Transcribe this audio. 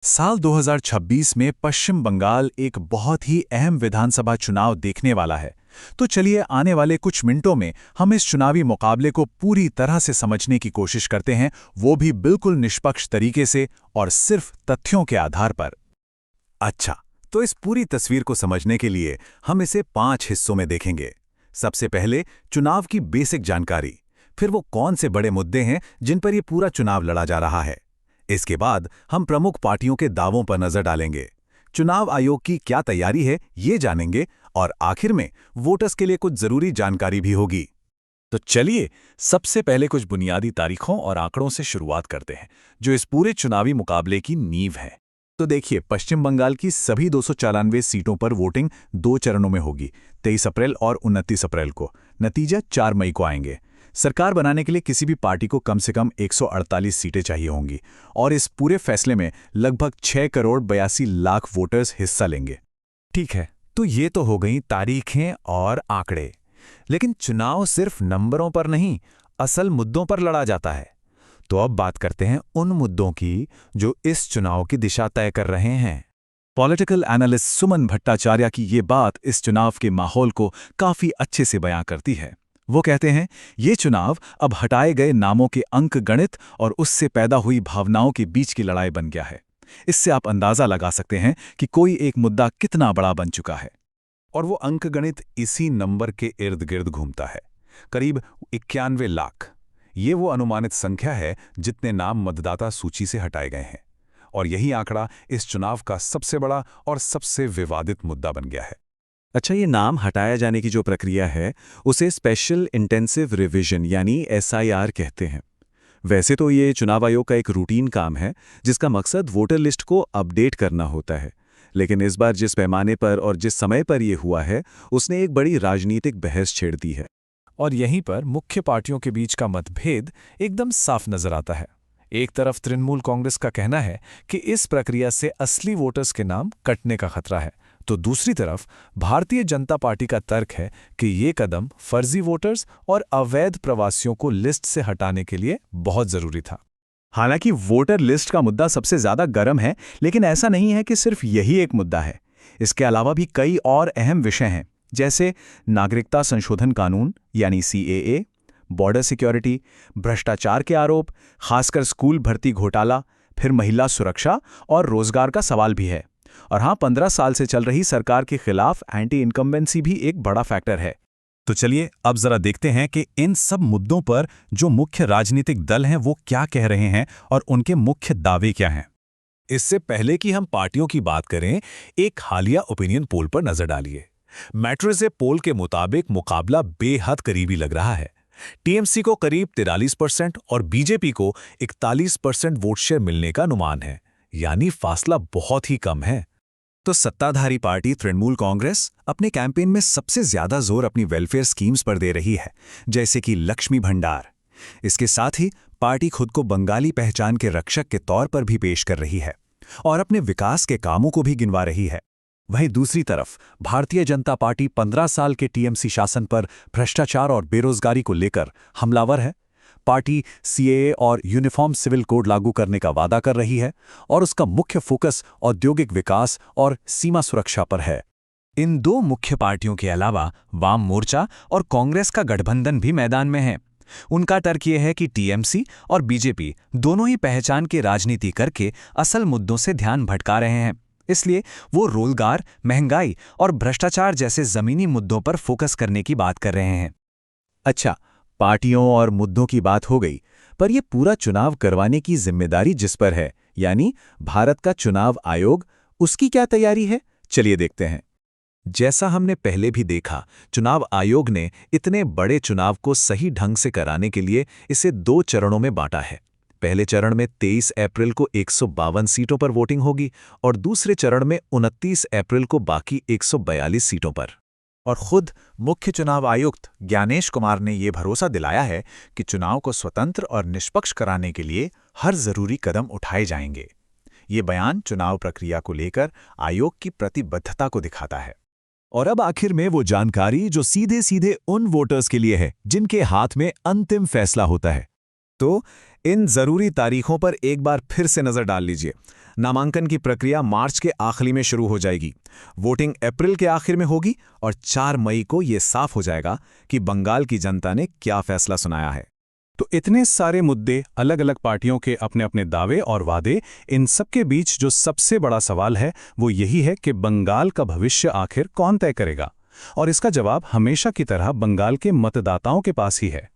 साल 2026 में पश्चिम बंगाल एक बहुत ही अहम विधानसभा चुनाव देखने वाला है। तो चलिए आने वाले कुछ मिनटों में हम इस चुनावी मुकाबले को पूरी तरह से समझने की कोशिश करते हैं, वो भी बिल्कुल निष्पक्ष तरीके से और सिर्फ तथ्यों के आधार पर। अच्छा, तो इस पूरी तस्वीर को समझने के लिए हम इसे 5 हिस्सों में देखेंगे। सबसे पहले चुनाव की बेसिक जानकारी, फिर वो कौन से बड़े मुद्दे हैं जिन पर ये पूरा चुनाव लड़ा जा रहा है। इसके बाद हम प्रमुख पार्टियों के दावों पर नजर डालेंगे, चुनाव आयोग की क्या तैयारी है ये जानेंगे, और आखिर में वोटर्स के लिए कुछ जरूरी जानकारी भी होगी। तो चलिए सबसे पहले कुछ बुनियादी तारीखों और आंकड़ों से शुरुआत करते हैं, जो इस पूरे चुनावी मुकाबले की नींव है। तो देखिए, पश्चिम बंगाल की सभी 294 सीटों पर वोटिंग 2 चरणों में होगी, 23 अप्रैल और 29 अप्रैल को। नतीजा 4 मई को आएंगे। सरकार बनाने के लिए किसी भी पार्टी को कम से कम 148 सीटें चाहिए होंगी, और इस पूरे फैसले में लगभग 6 करोड़ 82 लाख वोटर्स हिस्सा लेंगे। ठीक है, तो ये तो हो गई तारीखें और आंकड़े। लेकिन चुनाव सिर्फ नंबरों पर नहीं, असल मुद्दों पर लड़ा जाता है। तो अब बात करते हैं उन मुद्दों की जो इस चुनाव की दिशा तय कर रहे हैं। पॉलिटिकल एनालिस्ट सुमन भट्टाचार्य की ये बात इस चुनाव के माहौल को काफी अच्छे से बयां करती है। वो कहते हैं, ये चुनाव अब हटाए गए नामों के अंक गणित और उससे पैदा हुई भावनाओं के बीच की लड़ाई बन गया है। इससे आप अंदाजा लगा सकते हैं कि कोई एक मुद्दा कितना बड़ा बन चुका है। और वो अंक गणित इसी नंबर के इर्द गिर्द घूमता है, करीब 91 लाख। ये वो अनुमानित संख्या है जितने नाम मतदाता सूची से हटाए गए हैं। और यही आंकड़ा इस चुनाव का सबसे बड़ा और सबसे विवादित मुद्दा बन गया है। अच्छा, ये नाम हटाया जाने की जो प्रक्रिया है उसे स्पेशल इंटेंसिव रिवीजन यानी एसआईआर कहते हैं। वैसे तो ये चुनाव आयोग का एक रूटीन काम है जिसका मकसद वोटर लिस्ट को अपडेट करना होता है। लेकिन इस बार जिस पैमाने पर और जिस समय पर ये हुआ है, उसने एक बड़ी राजनीतिक बहस छेड़ दी है। और यहीं पर मुख्य पार्टियों के बीच का मतभेद एकदम साफ नजर आता है। एक तरफ तृणमूल कांग्रेस का कहना है कि इस प्रक्रिया से असली वोटर्स के नाम कटने का खतरा है, तो दूसरी तरफ भारतीय जनता पार्टी का तर्क है कि ये कदम फर्जी वोटर्स और अवैध प्रवासियों को लिस्ट से हटाने के लिए बहुत जरूरी था। हालांकि वोटर लिस्ट का मुद्दा सबसे ज्यादा गर्म है, लेकिन ऐसा नहीं है कि सिर्फ यही एक मुद्दा है। इसके अलावा भी कई और अहम विषय हैं, जैसे नागरिकता संशोधन कानून यानी CAA, बॉर्डर सिक्योरिटी, भ्रष्टाचार के आरोप, खासकर स्कूल भर्ती घोटाला, फिर महिला सुरक्षा और रोजगार का सवाल भी है। और हाँ, 15 साल से चल रही सरकार के खिलाफ एंटी इनकम्बेंसी भी एक बड़ा फैक्टर है। तो चलिए अब जरा देखते हैं कि इन सब मुद्दों पर जो मुख्य राजनीतिक दल हैं वो क्या कह रहे हैं और उनके मुख्य दावे क्या हैं। इससे पहले कि हम पार्टियों की बात करें, एक हालिया ओपिनियन पोल पर नजर डालिए। मैट्रिसे पोल के मुताबिक मुकाबला बेहद करीबी लग रहा है। टीएमसी को करीब 43% और बीजेपी को 41% वोट शेयर मिलने का अनुमान है, यानी फासला बहुत ही कम है। तो सत्ताधारी पार्टी तृणमूल कांग्रेस अपने कैंपेन में सबसे ज्यादा जोर अपनी वेलफेयर स्कीम्स पर दे रही है, जैसे कि लक्ष्मी भंडार। इसके साथ ही पार्टी खुद को बंगाली पहचान के रक्षक के तौर पर भी पेश कर रही है और अपने विकास के कामों को भी गिनवा रही है। वहीं दूसरी तरफ भारतीय जनता पार्टी 15 साल के टीएमसी शासन पर भ्रष्टाचार और बेरोजगारी को लेकर हमलावर है। पार्टी CAA और यूनिफॉर्म सिविल कोड लागू करने का वादा कर रही है और उसका मुख्य फोकस औद्योगिक विकास और सीमा सुरक्षा पर है। इन दो मुख्य पार्टियों के अलावा वाम मोर्चा और कांग्रेस का गठबंधन भी मैदान में है। उनका तर्क यह है कि टीएमसी और बीजेपी दोनों ही पहचान की राजनीति करके असल मुद्दों से ध्यान भटका रहे हैं, इसलिए वो रोजगार, महंगाई और भ्रष्टाचार जैसे जमीनी मुद्दों पर फोकस करने की बात कर रहे हैं। अच्छा, पार्टियों और मुद्दों की बात हो गई, पर यह पूरा चुनाव करवाने की जिम्मेदारी जिस पर है, यानी भारत का चुनाव आयोग, उसकी क्या तैयारी है, चलिए देखते हैं। जैसा हमने पहले भी देखा, चुनाव आयोग ने इतने बड़े चुनाव को सही ढंग से कराने के लिए इसे 2 चरणों में बांटा है। पहले चरण में 23 अप्रैल को 152 सीटों पर वोटिंग होगी और दूसरे चरण में 29 अप्रैल को बाकी 142 सीटों पर। और खुद मुख्य चुनाव आयुक्त ज्ञानेश कुमार ने ये भरोसा दिलाया है कि चुनाव को स्वतंत्र और निष्पक्ष कराने के लिए हर जरूरी कदम उठाए जाएंगे। ये बयान चुनाव प्रक्रिया को लेकर आयोग की प्रतिबद्धता को दिखाता है। और अब आखिर में वो जानकारी जो सीधे सीधे उन वोटर्स के लिए है जिनके हाथ में अंतिम फैसला होता है। तो इन जरूरी तारीखों पर एक बार फिर से नजर डाल लीजिए। नामांकन की प्रक्रिया मार्च के आखिरी में शुरू हो जाएगी। वोटिंग अप्रैल के आखिर में होगी और 4 मई को ये साफ हो जाएगा कि बंगाल की जनता ने क्या फैसला सुनाया है। तो इतने सारे मुद्दे, अलग अलग पार्टियों के अपने अपने दावे और वादे, इन सब के बीच जो सबसे बड़ा सवाल है वो यही है कि बंगाल का भविष्य आखिर कौन तय करेगा। और इसका जवाब हमेशा की तरह बंगाल के मतदाताओं के पास ही है।